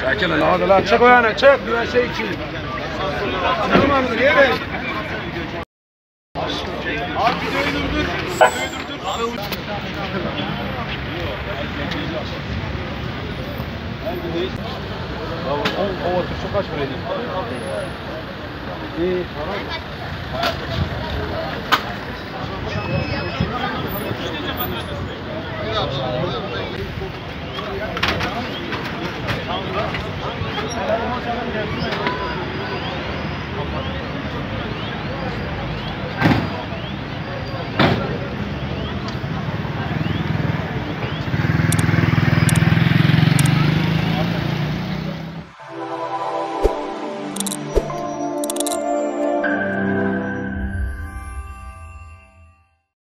Çekilin hadi lan çık o yana çık. Bir şey için. Tamam mı? Niye be? Abi videoyu durdur. O otur çok kaç vereyim. İyi, tamam.